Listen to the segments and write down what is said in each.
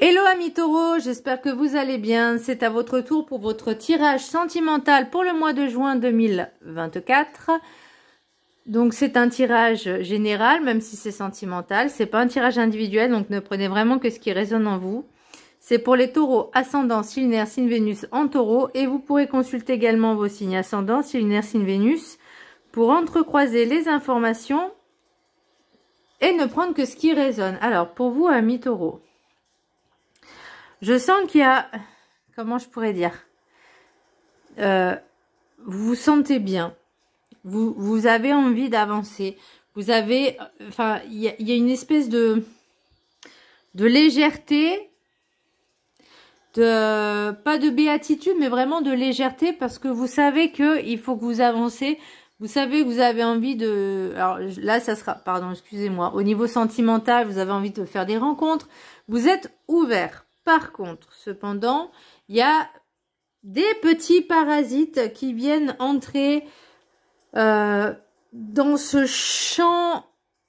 Hello amis taureaux, j'espère que vous allez bien. C'est à votre tour pour votre tirage sentimental pour le mois de juin 2024. Donc c'est un tirage général, même si c'est sentimental. C'est pas un tirage individuel, donc ne prenez vraiment que ce qui résonne en vous. C'est pour les taureaux ascendant, signe lunaire, signe Vénus en taureau. Et vous pourrez consulter également vos signes ascendants, signe lunaire, signe Vénus, pour entrecroiser les informations et ne prendre que ce qui résonne. Alors pour vous amis taureaux, je sens qu'il y a, comment je pourrais dire, vous vous sentez bien, vous avez envie d'avancer, vous avez, enfin, il y a une espèce de légèreté, pas de béatitude, mais vraiment de légèreté, parce que vous savez qu'il faut que vous avancez, vous savez que vous avez envie de, alors là ça sera, pardon, excusez-moi, au niveau sentimental, vous avez envie de faire des rencontres, vous êtes ouvert. Par contre, cependant, il y a des petits parasites qui viennent entrer dans ce champ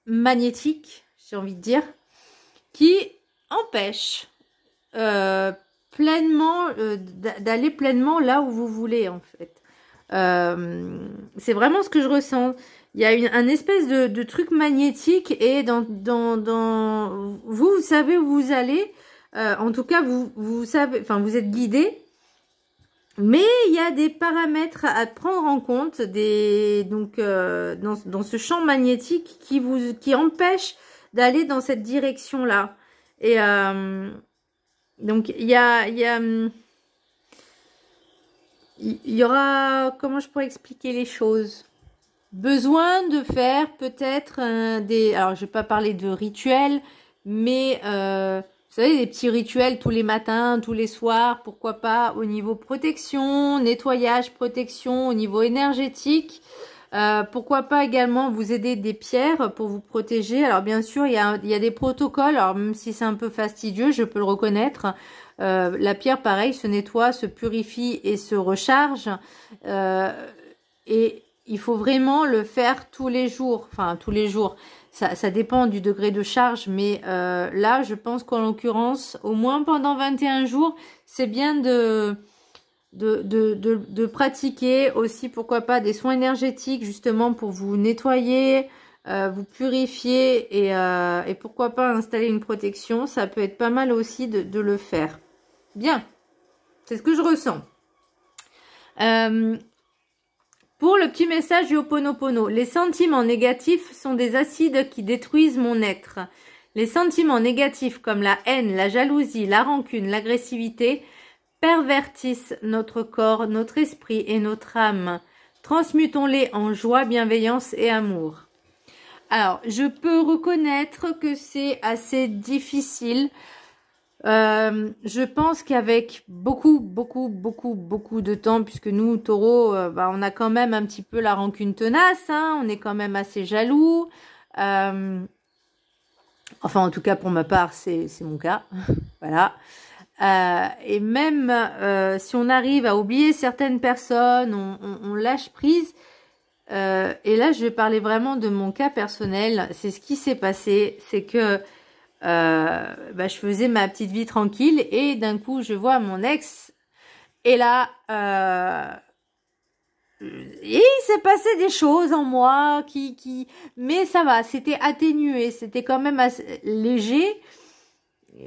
magnétique, j'ai envie de dire, qui empêchent pleinement d'aller pleinement là où vous voulez en fait. C'est vraiment ce que je ressens. Il y a un espèce de truc magnétique et vous savez où vous allez. En tout cas, vous savez, enfin, vous êtes guidé, mais il y a des paramètres à prendre en compte, dans ce champ magnétique qui empêchent d'aller dans cette direction-là. Et donc il y aura, comment je pourrais expliquer les choses? Besoin de faire peut-être alors je vais pas parler de rituels, mais vous savez, des petits rituels tous les matins, tous les soirs, pourquoi pas au niveau protection, nettoyage, protection, au niveau énergétique. Pourquoi pas également vous aider des pierres pour vous protéger. Alors bien sûr, il y a des protocoles, alors même si c'est un peu fastidieux, je peux le reconnaître. La pierre, pareil, se nettoie, se purifie et se recharge. Et il faut vraiment le faire tous les jours, enfin tous les jours. Ça dépend du degré de charge, mais là, je pense qu'en l'occurrence, au moins pendant 21 jours, c'est bien de pratiquer aussi, pourquoi pas, des soins énergétiques, justement, pour vous nettoyer, vous purifier et pourquoi pas installer une protection. Ça peut être pas mal aussi de le faire. Bien, c'est ce que je ressens. Pour le petit message du Ho'oponopono, les sentiments négatifs sont des acides qui détruisent mon être. Les sentiments négatifs comme la haine, la jalousie, la rancune, l'agressivité pervertissent notre corps, notre esprit et notre âme. Transmutons-les en joie, bienveillance et amour. Alors, je peux reconnaître que c'est assez difficile. Je pense qu'avec beaucoup de temps, puisque nous, taureaux, on a quand même un petit peu la rancune tenace, hein, on est quand même assez jaloux. Enfin, en tout cas, pour ma part, c'est mon cas. Voilà. Et même si on arrive à oublier certaines personnes, on lâche prise. Et là, je vais parler vraiment de mon cas personnel. C'est ce qui s'est passé, c'est que je faisais ma petite vie tranquille et d'un coup je vois mon ex et là il s'est passé des choses en moi mais ça va, c'était atténué, c'était quand même assez léger,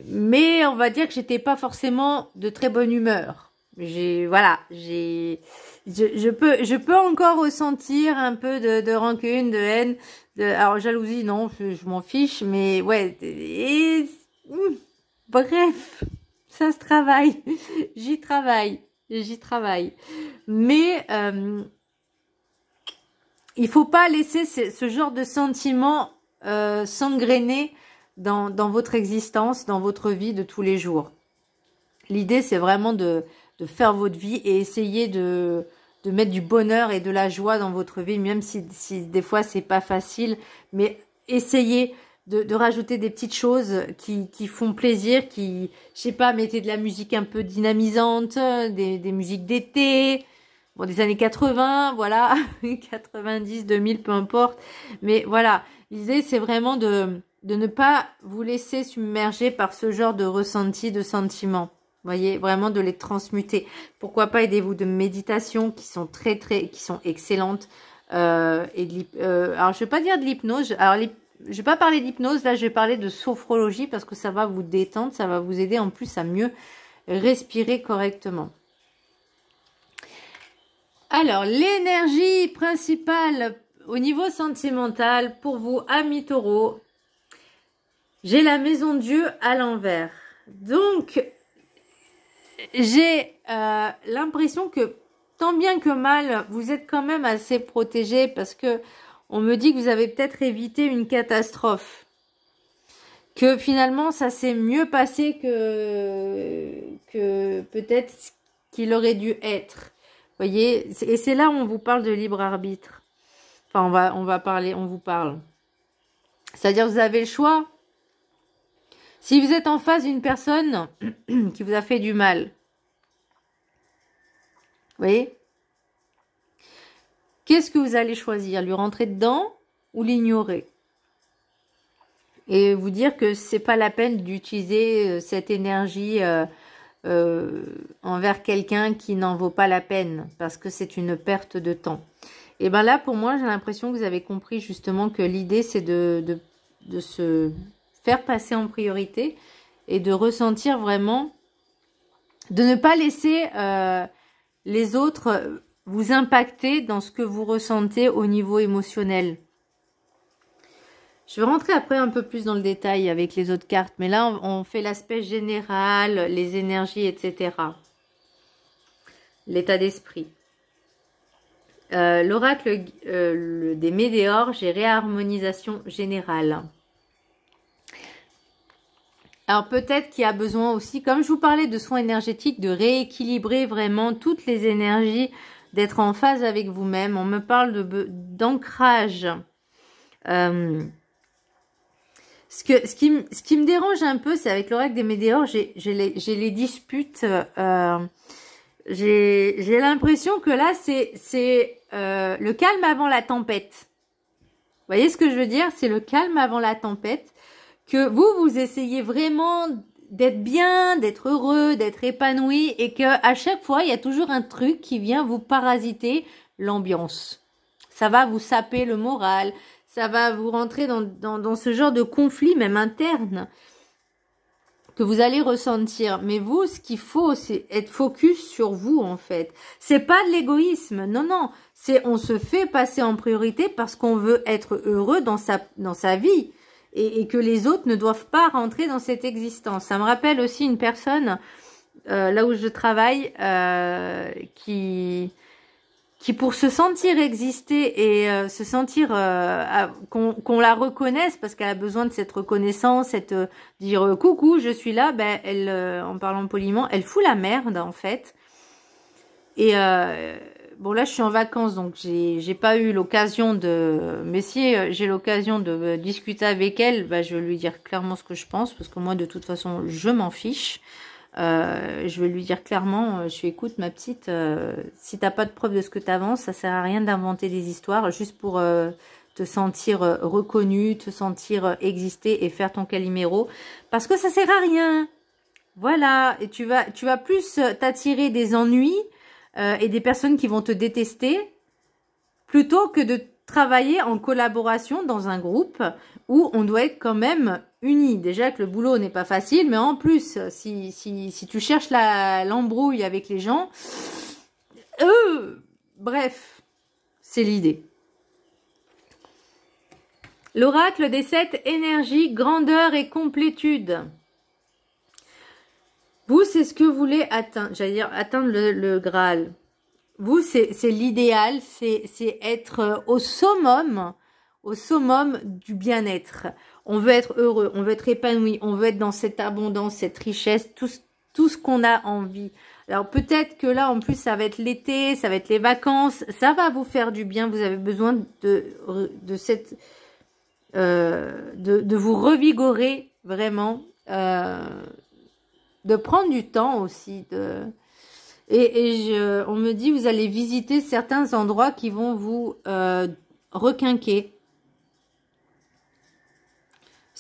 mais on va dire que j'étais pas forcément de très bonne humeur. Je peux encore ressentir un peu de rancune, de haine. Alors jalousie, non, je m'en fiche, mais ouais. Bref, ça se travaille. J'y travaille. Mais il faut pas laisser ce genre de sentiments s'engrainer dans votre existence, dans votre vie de tous les jours. L'idée, c'est vraiment de faire votre vie et essayer de mettre du bonheur et de la joie dans votre vie, même si des fois c'est pas facile, mais essayez de rajouter des petites choses qui font plaisir, je sais pas, mettez de la musique un peu dynamisante, des musiques d'été, bon, des années 80, voilà, 90, 2000, peu importe, mais voilà, l'idée c'est vraiment de de ne pas vous laisser submerger par ce genre de ressenti, de sentiments. Vous voyez, vraiment de les transmuter. Pourquoi pas aidez-vous de méditation qui sont qui sont excellentes. Alors, je vais pas dire de l'hypnose. Alors, je vais pas parler d'hypnose. Là, je vais parler de sophrologie parce que ça va vous détendre. Ça va vous aider en plus à mieux respirer correctement. Alors, l'énergie principale au niveau sentimental pour vous, amis taureaux. J'ai la maison de Dieu à l'envers. Donc, j'ai l'impression que tant bien que mal, vous êtes quand même assez protégé parce que on me dit que vous avez peut-être évité une catastrophe. Que finalement, ça s'est mieux passé que peut-être qu'il aurait dû être. Vous voyez, et c'est là où on vous parle de libre arbitre. Enfin, on vous parle. C'est-à-dire, vous avez le choix. Si vous êtes en face d'une personne qui vous a fait du mal, vous voyez, qu'est-ce que vous allez choisir? Lui rentrer dedans ou l'ignorer? Et vous dire que c'est pas la peine d'utiliser cette énergie envers quelqu'un qui n'en vaut pas la peine, parce que c'est une perte de temps. Et bien là, pour moi, j'ai l'impression que vous avez compris justement que l'idée, c'est de se faire passer en priorité et de ressentir vraiment, de ne pas laisser les autres vous impacter dans ce que vous ressentez au niveau émotionnel. Je vais rentrer après un peu plus dans le détail avec les autres cartes, mais là, on fait l'aspect général, les énergies, etc. L'état d'esprit. L'oracle des météores, j'ai réharmonisation générale. Alors peut-être qu'il y a besoin aussi, comme je vous parlais de soins énergétiques, de rééquilibrer vraiment toutes les énergies, d'être en phase avec vous-même. On me parle d'ancrage. Ce qui me dérange un peu, c'est avec l'oracle des météores, j'ai les disputes. J'ai l'impression que là, c'est le calme avant la tempête. Vous voyez ce que je veux dire? C'est le calme avant la tempête. Que vous essayez vraiment d'être bien, d'être heureux, d'être épanoui et que à chaque fois, il y a toujours un truc qui vient vous parasiter l'ambiance. Ça va vous saper le moral, ça va vous rentrer dans ce genre de conflit même interne que vous allez ressentir. Mais vous, ce qu'il faut, c'est être focus sur vous en fait. C'est pas de l'égoïsme, non, non. C'est on se fait passer en priorité parce qu'on veut être heureux dans sa vie. Et que les autres ne doivent pas rentrer dans cette existence. Ça me rappelle aussi une personne, là où je travaille, qui pour se sentir exister et se sentir qu'on la reconnaisse, parce qu'elle a besoin de cette reconnaissance, dire coucou, je suis là, ben elle, en parlant poliment, elle fout la merde en fait. Et bon là je suis en vacances donc j'ai pas eu l'occasion de, mais si j'ai l'occasion de discuter avec elle, bah, je vais lui dire clairement ce que je pense parce que moi de toute façon je m'en fiche. Je vais lui dire clairement, je suis écoute ma petite, si t'as pas de preuve de ce que t'avances, ça sert à rien d'inventer des histoires juste pour te sentir reconnu, te sentir exister et faire ton caliméro parce que ça sert à rien. Voilà, et tu vas plus t'attirer des ennuis et des personnes qui vont te détester plutôt que de travailler en collaboration dans un groupe où on doit être quand même unis. Déjà que le boulot n'est pas facile, mais en plus, si tu cherches l'embrouille avec les gens, bref, c'est l'idée. L'oracle des 7 énergies, grandeur et complétude. Vous, c'est ce que vous voulez atteindre, j'allais dire atteindre le Graal. Vous, c'est l'idéal, c'est être au summum du bien-être. On veut être heureux, on veut être épanoui, on veut être dans cette abondance, cette richesse, tout ce qu'on a envie. Alors peut-être que là, en plus, ça va être l'été, ça va être les vacances, ça va vous faire du bien. Vous avez besoin de vous revigorer vraiment. De prendre du temps aussi. On me dit, vous allez visiter certains endroits qui vont vous requinquer.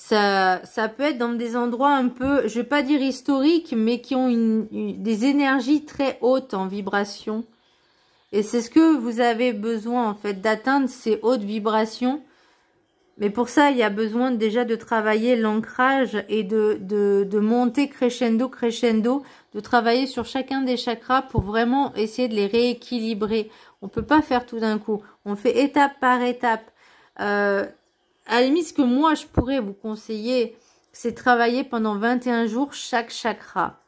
Ça peut être dans des endroits un peu, je vais pas dire historiques, mais qui ont des énergies très hautes en vibration. Et c'est ce que vous avez besoin, en fait, d'atteindre ces hautes vibrations. Mais pour ça, il y a besoin déjà de travailler l'ancrage et de monter crescendo, crescendo, de travailler sur chacun des chakras pour vraiment essayer de les rééquilibrer. On peut pas faire tout d'un coup. On fait étape par étape. À la limite, ce que moi, je pourrais vous conseiller, c'est travailler pendant 21 jours chaque chakra.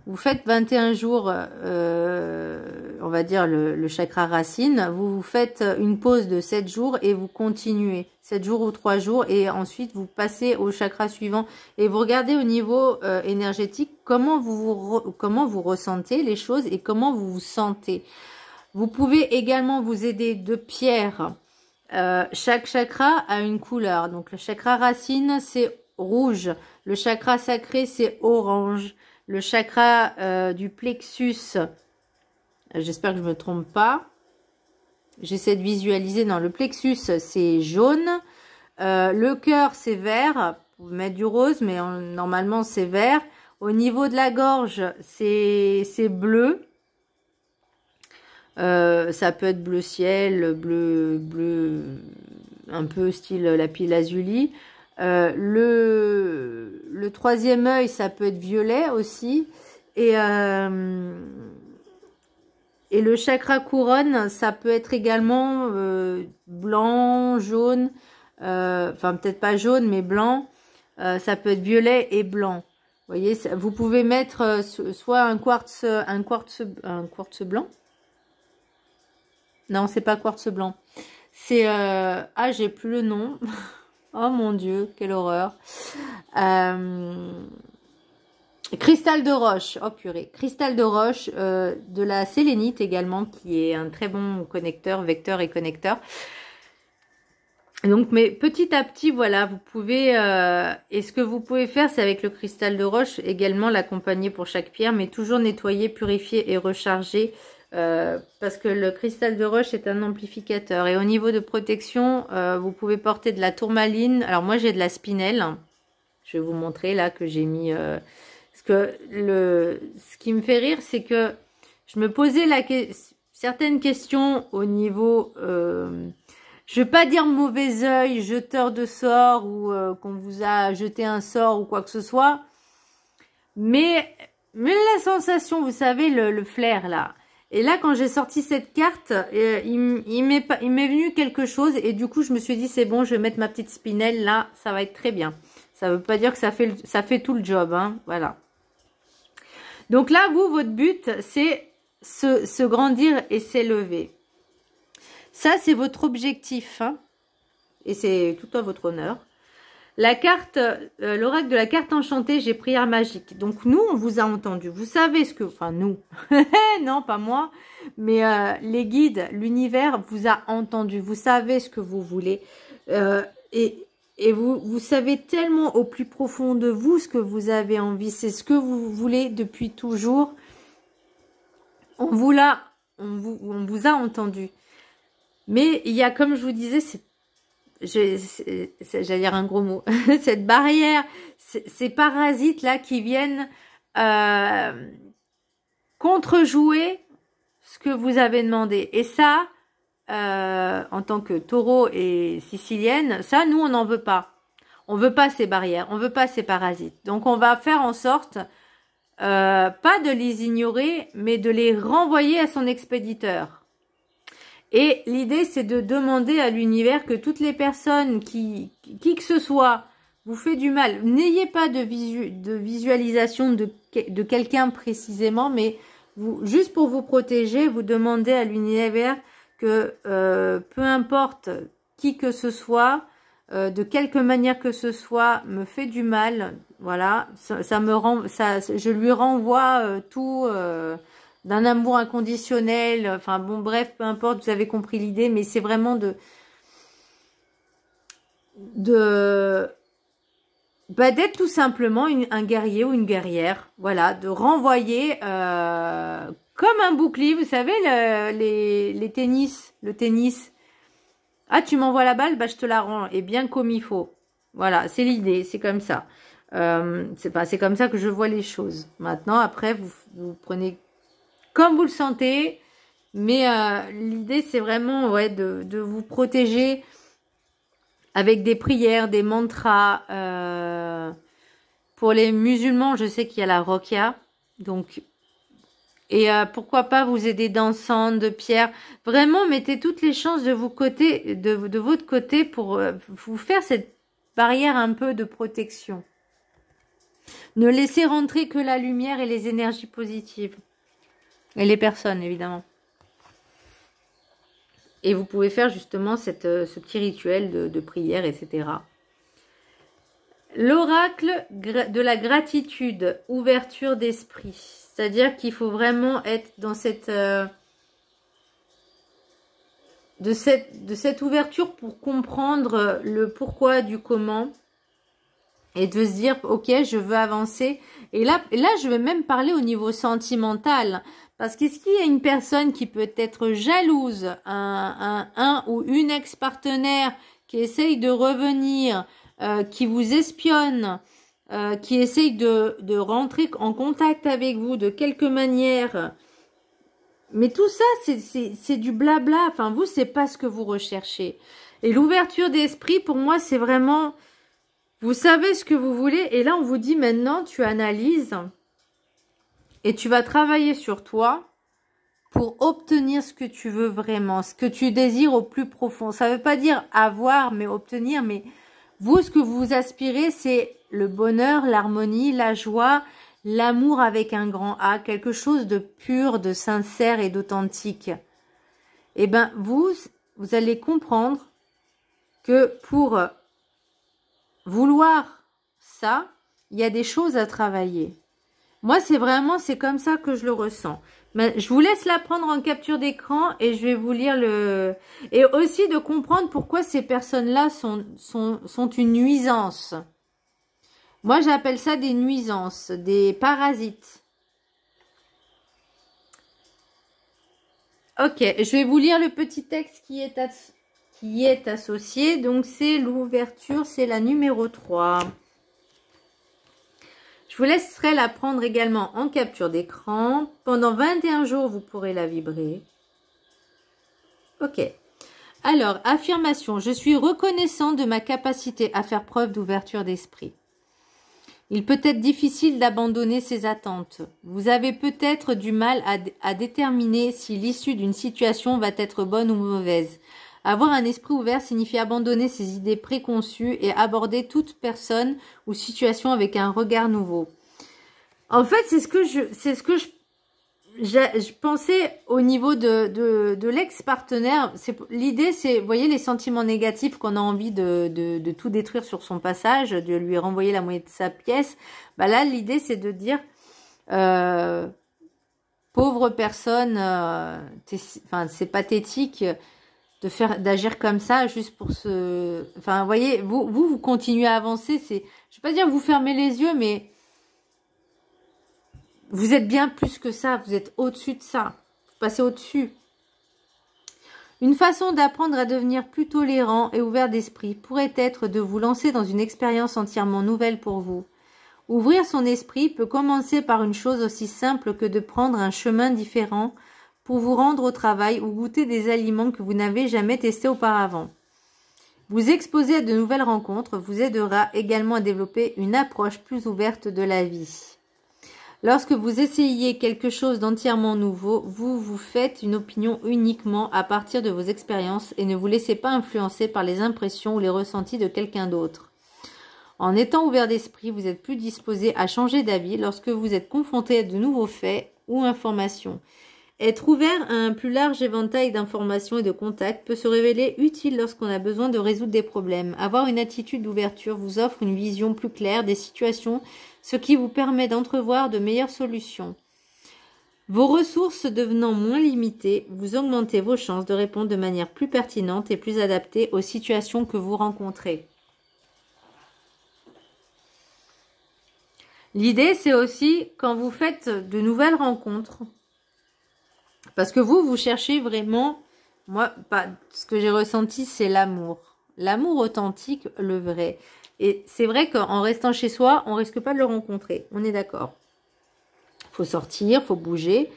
Vous faites 21 jours, on va dire le chakra racine. Vous faites une pause de 7 jours et vous continuez. 7 jours ou 3 jours et ensuite vous passez au chakra suivant. Et vous regardez au niveau énergétique comment vous ressentez les choses et comment vous vous sentez. Vous pouvez également vous aider de pierres. Chaque chakra a une couleur. Donc le chakra racine, c'est rouge. Le chakra sacré, c'est orange. Le chakra du plexus, j'espère que je ne me trompe pas. J'essaie de visualiser. Non, le plexus, c'est jaune. Le cœur, c'est vert. Vous pouvez mettre du rose, mais normalement, c'est vert. Au niveau de la gorge, c'est bleu. Ça peut être bleu ciel, bleu, un peu style lapis lazuli. Le troisième œil, ça peut être violet aussi. Et le chakra couronne, ça peut être également blanc, jaune. Enfin, peut-être pas jaune, mais blanc. Ça peut être violet et blanc. Vous voyez, vous pouvez mettre soit un quartz blanc. Non, c'est pas quartz blanc. C'est... ah, j'ai plus le nom. Oh mon Dieu, quelle horreur. Cristal de roche. Oh purée. Cristal de roche, de la sélénite également, qui est un très bon connecteur, vecteur et connecteur. Donc, mais petit à petit, voilà, vous pouvez... et ce que vous pouvez faire, c'est avec le cristal de roche, également l'accompagner pour chaque pierre, mais toujours nettoyer, purifier et recharger. Parce que le cristal de roche est un amplificateur. Et au niveau de protection, vous pouvez porter de la tourmaline. Alors moi j'ai de la spinelle. Je vais vous montrer là que j'ai mis. Parce que ce qui me fait rire, c'est que je me posais certaines questions au niveau. Je vais pas dire mauvais œil, jeteur de sort ou qu'on vous a jeté un sort ou quoi que ce soit. Mais la sensation, vous savez, le flair là. Et là, quand j'ai sorti cette carte, il m'est venu quelque chose. Et du coup, je me suis dit, c'est bon, je vais mettre ma petite spinelle. Là, ça va être très bien. Ça ne veut pas dire que ça fait tout le job. Hein, voilà. Donc là, vous, votre but, c'est se grandir et s'élever. Ça, c'est votre objectif. Hein, et c'est tout à votre honneur. La carte, l'oracle de la carte enchantée, j'ai prière magique. Donc nous, on vous a entendu. Vous savez ce que... Enfin, nous. Non, pas moi. Mais les guides, l'univers vous a entendu. Vous savez ce que vous voulez. Et vous savez tellement au plus profond de vous ce que vous avez envie. C'est ce que vous voulez depuis toujours. On vous a entendu. Mais il y a, comme je vous disais, j'allais dire un gros mot, cette barrière, ces parasites là qui viennent contrejouer ce que vous avez demandé. Et ça, en tant que taureau et sicilienne, ça nous on n'en veut pas. On veut pas ces barrières, on veut pas ces parasites. Donc on va faire en sorte pas de les ignorer, mais de les renvoyer à son expéditeur. Et l'idée, c'est de demander à l'univers que toutes les personnes qui que ce soit vous fait du mal, n'ayez pas de visualisation de quelqu'un précisément, mais vous, juste pour vous protéger, vous demandez à l'univers que peu importe qui que ce soit, de quelque manière que ce soit, me fait du mal, voilà, je lui renvoie tout... d'un amour inconditionnel, enfin bon bref, peu importe, vous avez compris l'idée, mais c'est vraiment d'être tout simplement un guerrier ou une guerrière, voilà, de renvoyer comme un bouclier, vous savez, le tennis. Ah, tu m'envoies la balle, bah je te la rends, et bien comme il faut. Voilà, c'est l'idée, c'est comme ça. C'est comme ça que je vois les choses. Maintenant, après, vous prenez comme vous le sentez. Mais l'idée, c'est vraiment ouais, de vous protéger avec des prières, des mantras. Pour les musulmans, je sais qu'il y a la Rokia. Donc, et pourquoi pas vous aider d'encens, de pierre. Vraiment, mettez toutes les chances de votre côté pour vous faire cette barrière un peu de protection. Ne laissez rentrer que la lumière et les énergies positives. Et les personnes, évidemment. Et vous pouvez faire justement ce petit rituel de prière, etc. L'oracle de la gratitude, ouverture d'esprit. C'est-à-dire qu'il faut vraiment être dans de cette ouverture pour comprendre le pourquoi du comment. Et de se dire, ok, je veux avancer. Et là, je vais même parler au niveau sentimental. Parce qu'est-ce qu'il y a une personne qui peut être jalouse, un ou une ex-partenaire qui essaye de revenir, qui vous espionne, qui essaye de rentrer en contact avec vous de quelque manière. Mais tout ça, c'est du blabla. Enfin, vous, c'est pas ce que vous recherchez. Et l'ouverture d'esprit, pour moi, c'est vraiment... Vous savez ce que vous voulez. Et là, on vous dit maintenant, tu analyses... Et tu vas travailler sur toi pour obtenir ce que tu veux vraiment, ce que tu désires au plus profond. Ça ne veut pas dire avoir, mais obtenir. Mais vous, ce que vous aspirez, c'est le bonheur, l'harmonie, la joie, l'amour avec un grand A. Quelque chose de pur, de sincère et d'authentique. Et bien, vous allez comprendre que pour vouloir ça, il y a des choses à travailler. Moi, c'est comme ça que je le ressens. Mais je vous laisse la prendre en capture d'écran et je vais vous lire le... Et aussi de comprendre pourquoi ces personnes-là sont une nuisance. Moi, j'appelle ça des nuisances, des parasites. Ok, je vais vous lire le petit texte qui est associé. Donc, c'est l'ouverture, c'est la numéro 3. Je vous laisserai la prendre également en capture d'écran. Pendant 21 jours, vous pourrez la vibrer. Ok. Alors, affirmation. Je suis reconnaissant de ma capacité à faire preuve d'ouverture d'esprit. Il peut être difficile d'abandonner ses attentes. Vous avez peut-être du mal à déterminer si l'issue d'une situation va être bonne ou mauvaise. Avoir un esprit ouvert signifie abandonner ses idées préconçues et aborder toute personne ou situation avec un regard nouveau. En fait, c'est ce que je pensais au niveau de l'ex-partenaire. L'idée, c'est, vous voyez, les sentiments négatifs qu'on a envie de tout détruire sur son passage, de lui renvoyer la moitié de sa pièce. Bah là, l'idée, c'est de dire, pauvre personne, c'est pathétique d'agir comme ça juste pour vous voyez, vous continuez à avancer. Je vais pas dire vous fermez les yeux, mais vous êtes bien plus que ça, vous êtes au-dessus de ça, vous passez au-dessus. Une façon d'apprendre à devenir plus tolérant et ouvert d'esprit pourrait être de vous lancer dans une expérience entièrement nouvelle pour vous. Ouvrir son esprit peut commencer par une chose aussi simple que de prendre un chemin différent pour vous rendre au travail ou goûter des aliments que vous n'avez jamais testés auparavant. Vous exposer à de nouvelles rencontres vous aidera également à développer une approche plus ouverte de la vie. Lorsque vous essayez quelque chose d'entièrement nouveau, vous vous faites une opinion uniquement à partir de vos expériences et ne vous laissez pas influencer par les impressions ou les ressentis de quelqu'un d'autre. En étant ouvert d'esprit, vous êtes plus disposé à changer d'avis lorsque vous êtes confronté à de nouveaux faits ou informations. Être ouvert à un plus large éventail d'informations et de contacts peut se révéler utile lorsqu'on a besoin de résoudre des problèmes. Avoir une attitude d'ouverture vous offre une vision plus claire des situations, ce qui vous permet d'entrevoir de meilleures solutions. Vos ressources devenant moins limitées, vous augmentez vos chances de répondre de manière plus pertinente et plus adaptée aux situations que vous rencontrez. L'idée, c'est aussi quand vous faites de nouvelles rencontres, parce que vous cherchez vraiment, moi, ce que j'ai ressenti, c'est l'amour. L'amour authentique, le vrai. Et c'est vrai qu'en restant chez soi, on risque pas de le rencontrer. On est d'accord. Faut sortir, faut bouger.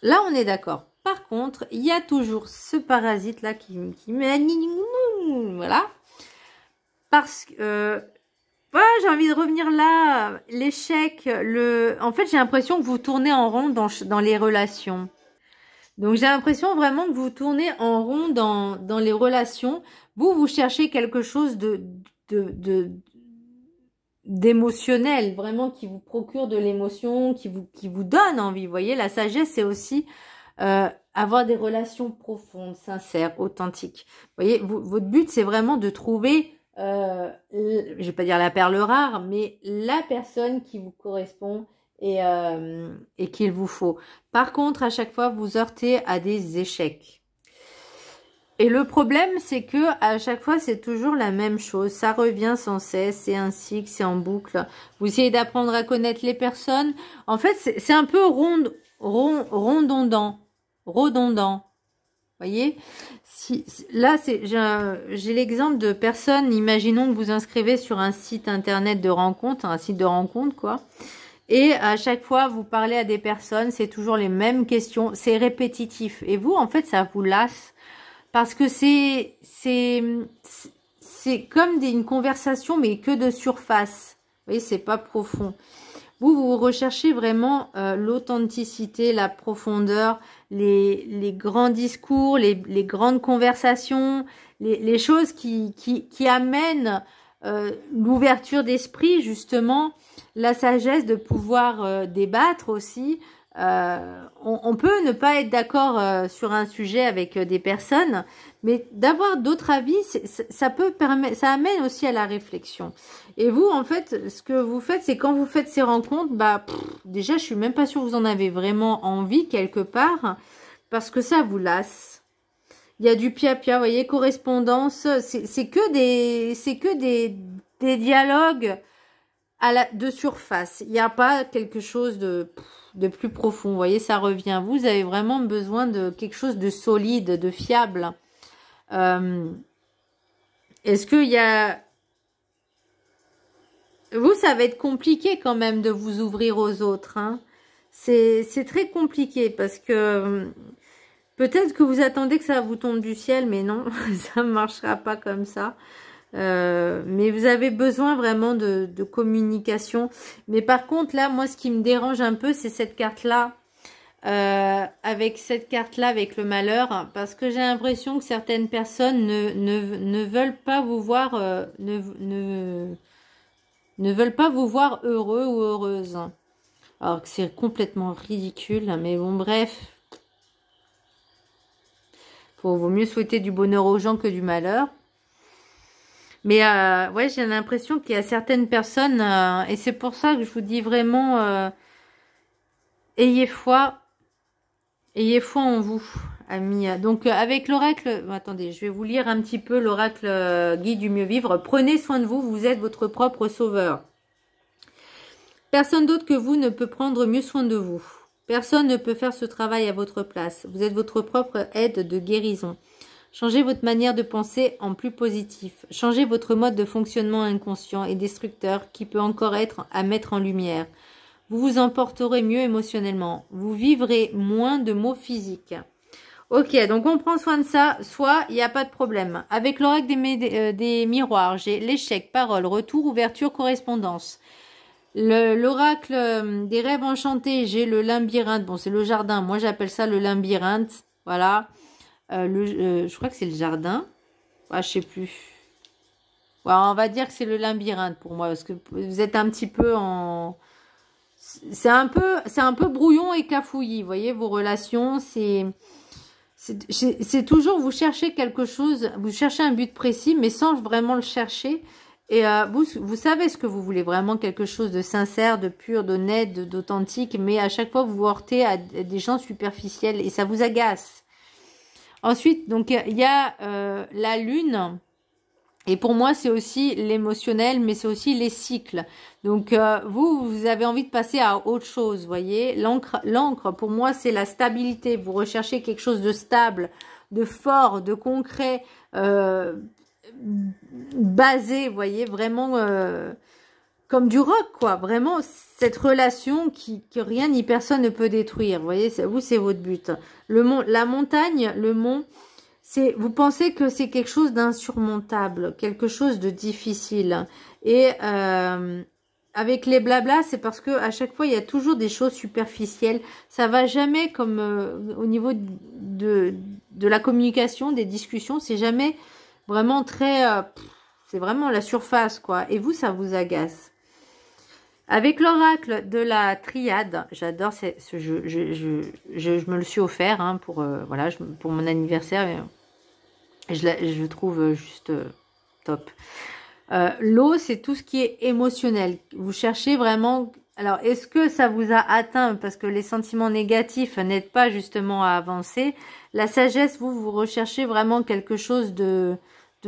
Là, on est d'accord. Par contre, il y a toujours ce parasite là qui me... Voilà. Parce que... voilà, j'ai envie de revenir là. L'échec, en fait, j'ai l'impression que vous tournez en rond dans les relations. Donc, j'ai l'impression vraiment que vous tournez en rond dans les relations. Vous cherchez quelque chose d'émotionnel, vraiment qui vous procure de l'émotion, qui vous donne envie. Vous voyez, la sagesse, c'est aussi avoir des relations profondes, sincères, authentiques. Vous voyez, votre but, c'est vraiment de trouver, je vais pas dire la perle rare, mais la personne qui vous correspond et qu'il vous faut. Par contre, à chaque fois, vous heurtez à des échecs. Et le problème, c'est que à chaque fois, c'est toujours la même chose. Ça revient sans cesse, c'est un cycle, c'est en boucle. Vous essayez d'apprendre à connaître les personnes. En fait, c'est un peu redondant. Voyez, là, j'ai l'exemple de personnes. Imaginons que vous inscrivez sur un site internet de rencontre, un site de rencontre, quoi. Et à chaque fois, vous parlez à des personnes, c'est toujours les mêmes questions. C'est répétitif. Et vous, en fait, ça vous lasse. Parce que c'est comme une conversation, mais que de surface. Vous voyez, c'est pas profond. Vous recherchez vraiment l'authenticité, la profondeur, les grands discours, les grandes conversations, les choses qui amènent l'ouverture d'esprit, justement, la sagesse de pouvoir débattre aussi. On peut ne pas être d'accord sur un sujet avec des personnes, mais d'avoir d'autres avis, ça amène aussi à la réflexion. Et vous, en fait, ce que vous faites, c'est quand vous faites ces rencontres, déjà, je suis même pas sûre que vous en avez vraiment envie quelque part, parce que ça vous lasse. Il y a du pia-pia, vous voyez, correspondance, c'est que des dialogues de surface. Il n'y a pas quelque chose de plus profond. Vous voyez, ça revient. Vous avez vraiment besoin de quelque chose de solide, de fiable. Est-ce qu'il y a... Vous, ça va être compliqué quand même de vous ouvrir aux autres. Hein. C'est très compliqué parce que peut-être que vous attendez que ça vous tombe du ciel, mais non, ça ne marchera pas comme ça. Mais vous avez besoin vraiment de communication. Mais par contre, là, moi, ce qui me dérange un peu, c'est cette carte-là. Avec cette carte-là, avec le malheur. Parce que j'ai l'impression que certaines personnes ne veulent pas vous voir... ne veulent pas vous voir heureux ou heureuse. Alors que c'est complètement ridicule. Mais bon, bref. Vaut mieux souhaiter du bonheur aux gens que du malheur. Mais ouais, j'ai l'impression qu'il y a certaines personnes, et c'est pour ça que je vous dis vraiment, ayez foi en vous, amis. Donc avec l'oracle, attendez, je vais vous lire un petit peu l'oracle guide du mieux vivre. Prenez soin de vous, vous êtes votre propre sauveur. Personne d'autre que vous ne peut prendre mieux soin de vous. Personne ne peut faire ce travail à votre place. Vous êtes votre propre aide de guérison. Changez votre manière de penser en plus positif. Changez votre mode de fonctionnement inconscient et destructeur qui peut encore être à mettre en lumière. Vous vous emporterez mieux émotionnellement. Vous vivrez moins de maux physiques. Ok, donc on prend soin de ça. Soit il n'y a pas de problème. Avec l'oracle des miroirs, j'ai l'échec, parole, retour, ouverture, correspondance. L'oracle des rêves enchantés, j'ai le labyrinthe. Bon, c'est le jardin. Moi, j'appelle ça le labyrinthe. Voilà. Je crois que c'est le jardin. Ouais, je sais plus. Ouais, on va dire que c'est le labyrinthe pour moi. Parce que vous êtes un petit peu en... C'est un peu brouillon et cafouillis. Vous voyez, vos relations, c'est toujours, vous cherchez quelque chose, vous cherchez un but précis, mais sans vraiment le chercher. Et vous savez ce que vous voulez, vraiment quelque chose de sincère, de pur, d'honnête, d'authentique, mais à chaque fois, vous vous heurtez à des gens superficiels et ça vous agace. Ensuite, donc, il y a la lune. Et pour moi, c'est aussi l'émotionnel, mais c'est aussi les cycles. Donc, vous avez envie de passer à autre chose, vous voyez. L'encre, pour moi, c'est la stabilité. Vous recherchez quelque chose de stable, de fort, de concret. basé, vous voyez, vraiment comme du roc, quoi. Vraiment, cette relation que rien ni personne ne peut détruire. Vous voyez, vous, c'est votre but. La montagne, le mont, vous pensez que c'est quelque chose d'insurmontable, quelque chose de difficile. Et avec les blablas, c'est parce que à chaque fois, il y a toujours des choses superficielles. Ça va jamais comme au niveau de la communication, des discussions, c'est jamais vraiment très... c'est vraiment la surface, quoi. Et vous, ça vous agace. Avec l'oracle de la triade, j'adore ce jeu. Je me le suis offert hein, pour, voilà, pour mon anniversaire. Je le trouve juste top. L'eau, c'est tout ce qui est émotionnel. Vous cherchez vraiment... Alors, est-ce que ça vous a atteint parce que les sentiments négatifs n'aident pas justement à avancer? La sagesse, vous recherchez vraiment quelque chose de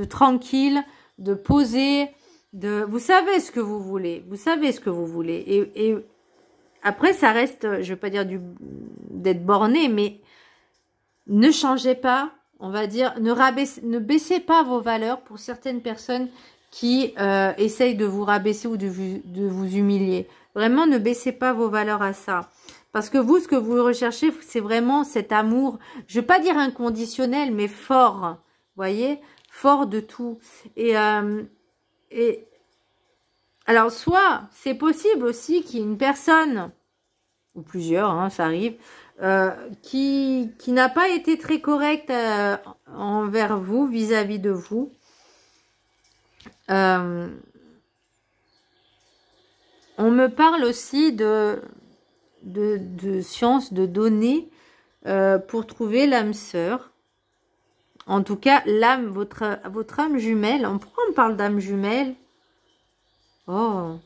tranquille, de posé, vous savez ce que vous voulez. Vous savez ce que vous voulez. Et après, ça reste, je ne veux pas dire d'être borné, mais ne changez pas, on va dire, ne baissez pas vos valeurs pour certaines personnes qui essayent de vous rabaisser ou de vous humilier. Vraiment, ne baissez pas vos valeurs à ça. Parce que vous, ce que vous recherchez, c'est vraiment cet amour, je ne veux pas dire inconditionnel, mais fort. Vous voyez, fort de tout. Et alors, soit, c'est possible aussi qu'il y ait une personne, ou plusieurs, hein, ça arrive, qui n'a pas été très correcte envers vous, vis-à-vis de vous. On me parle aussi de science, de données pour trouver l'âme sœur. En tout cas, l'âme, votre âme jumelle. Pourquoi on parle d'âme jumelle? Oh.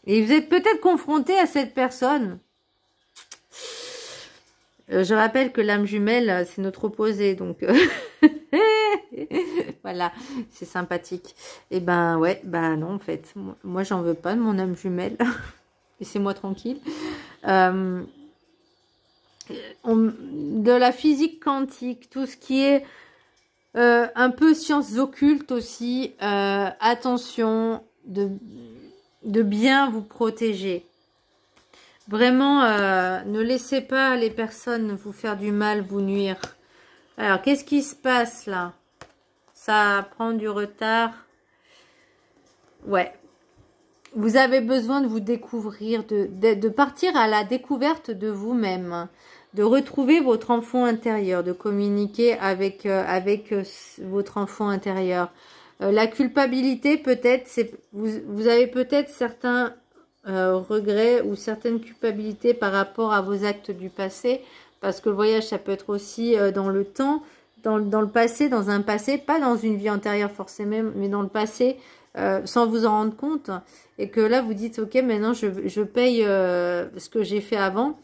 Et vous êtes peut-être confronté à cette personne. Je rappelle que l'âme jumelle, c'est notre opposé. Donc, voilà, c'est sympathique. Et ben, ouais, ben non, en fait. Moi, j'en veux pas de mon âme jumelle. Laissez-moi tranquille. De la physique quantique, tout ce qui est un peu sciences occultes aussi, attention de bien vous protéger. Vraiment, ne laissez pas les personnes vous faire du mal, vous nuire. Alors, qu'est-ce qui se passe là? Ça prend du retard. Ouais. Vous avez besoin de vous découvrir, de partir à la découverte de vous-même, de retrouver votre enfant intérieur, de communiquer avec votre enfant intérieur. La culpabilité, peut-être, vous avez peut-être certains regrets ou certaines culpabilités par rapport à vos actes du passé, parce que le voyage, ça peut être aussi dans le temps, dans le passé, dans un passé, pas dans une vie antérieure forcément, mais dans le passé, sans vous en rendre compte, et que là, vous dites, ok, maintenant, je paye ce que j'ai fait avant.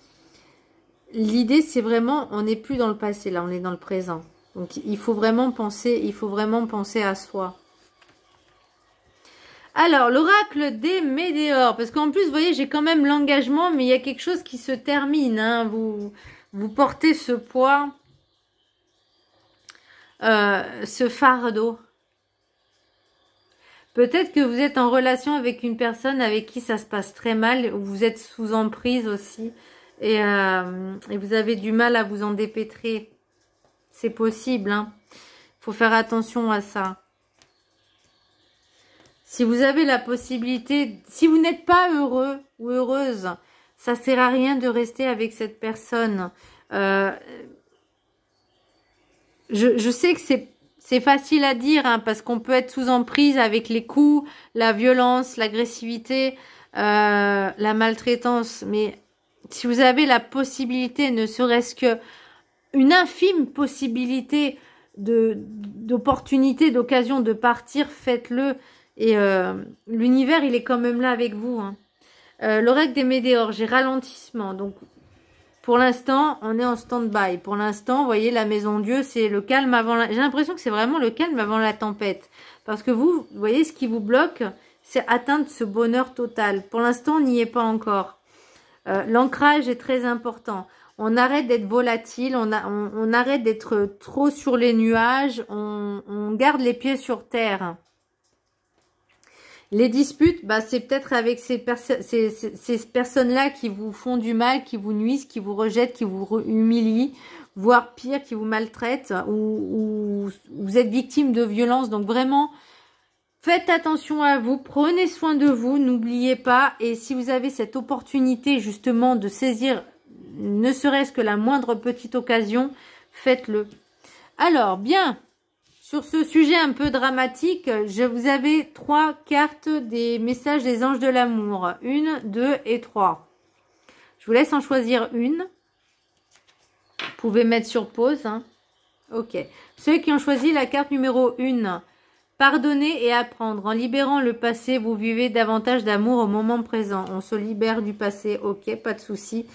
L'idée, c'est vraiment, on n'est plus dans le passé, là, on est dans le présent. Donc, il faut vraiment penser à soi. Alors, l'oracle des météores, parce qu'en plus, vous voyez, j'ai quand même l'engagement, mais il y a quelque chose qui se termine, hein. Vous portez ce poids, ce fardeau. Peut-être que vous êtes en relation avec une personne avec qui ça se passe très mal, ou vous êtes sous emprise aussi, et vous avez du mal à vous en dépêtrer. C'est possible, hein. Faut faire attention à ça. Si vous avez la possibilité, si vous n'êtes pas heureux ou heureuse, ça sert à rien de rester avec cette personne. Je sais que c'est facile à dire, hein, parce qu'on peut être sous emprise avec les coups, la violence, l'agressivité, la maltraitance. Mais si vous avez la possibilité, ne serait-ce que une infime possibilité d'opportunité, d'occasion de partir, faites-le. Et l'univers, il est quand même là avec vous, hein. L'oracle des météores, j'ai ralentissement. Donc, pour l'instant, on est en stand-by. Pour l'instant, vous voyez, la maison Dieu, c'est le calme avant la... J'ai l'impression que c'est vraiment le calme avant la tempête. Parce que vous voyez, ce qui vous bloque, c'est atteindre ce bonheur total. Pour l'instant, on n'y est pas encore. L'ancrage est très important. On arrête d'être volatile, on arrête d'être trop sur les nuages, on garde les pieds sur terre. Les disputes, bah, c'est peut-être avec ces personnes-là qui vous font du mal, qui vous nuisent, qui vous rejettent, qui vous humilient, voire pire, qui vous maltraitent, ou vous êtes victime de violences. Donc vraiment, faites attention à vous, prenez soin de vous, n'oubliez pas. Et si vous avez cette opportunité justement de saisir ne serait-ce que la moindre petite occasion, faites-le. Alors, bien, sur ce sujet un peu dramatique, je vous avais 3 cartes des messages des anges de l'amour. 1, 2 et 3. Je vous laisse en choisir une. Vous pouvez mettre sur pause. Hein. Ok. Ceux qui ont choisi la carte numéro 1. Pardonner et apprendre. En libérant le passé, vous vivez davantage d'amour au moment présent. On se libère du passé. Ok, pas de souci.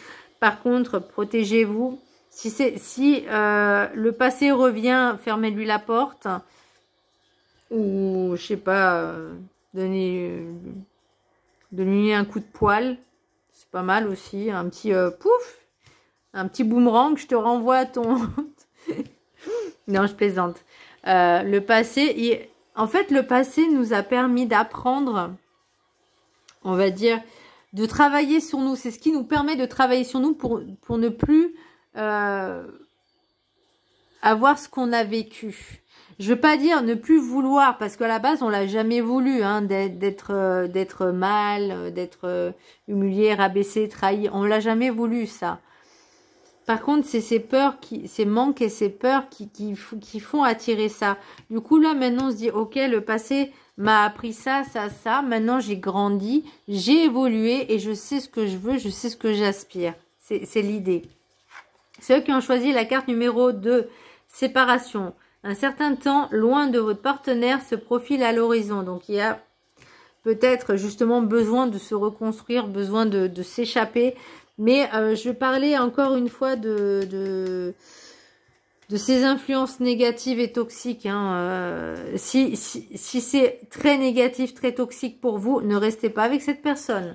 Par contre, protégez-vous. Si le passé revient, fermez-lui la porte. Ou, je sais pas, donnez-lui un coup de poil. C'est pas mal aussi. Un petit pouf. Un petit boomerang. Je te renvoie à ton... Non, je plaisante. Le passé... En fait, le passé nous a permis d'apprendre, on va dire, de travailler sur nous. C'est ce qui nous permet de travailler sur nous pour ne plus avoir ce qu'on a vécu. Je veux pas dire ne plus vouloir, parce qu'à la base, on l'a jamais voulu, hein, d'être mal, d'être humilié, rabaissé, trahi. On l'a jamais voulu, ça. Par contre, c'est ces peurs, ces manques et ces peurs qui font attirer ça. Du coup, là, maintenant, on se dit, ok, le passé m'a appris ça, ça, ça. Maintenant, j'ai grandi, j'ai évolué et je sais ce que je veux, je sais ce que j'aspire. C'est l'idée. Ceux qui ont choisi la carte numéro 2, séparation. Un certain temps, loin de votre partenaire, se profile à l'horizon. Donc, il y a peut-être justement besoin de se reconstruire, besoin de s'échapper. Mais je parlais encore une fois de ces influences négatives et toxiques. Hein. Si c'est très négatif, très toxique pour vous, ne restez pas avec cette personne.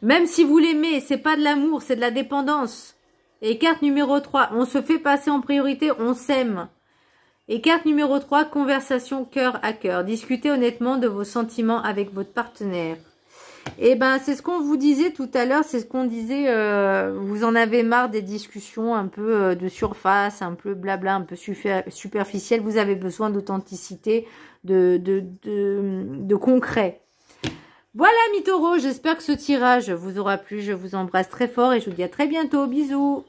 Même si vous l'aimez, c'est pas de l'amour, c'est de la dépendance. Et carte numéro 3, on se fait passer en priorité, on s'aime. Et carte numéro 3, conversation cœur à cœur. Discutez honnêtement de vos sentiments avec votre partenaire. Et ben c'est ce qu'on vous disait tout à l'heure, c'est ce qu'on disait, vous en avez marre des discussions un peu de surface, un peu blabla, un peu superficiel, vous avez besoin d'authenticité, de concret. Voilà mes taureaux, j'espère que ce tirage vous aura plu, je vous embrasse très fort et je vous dis à très bientôt, bisous.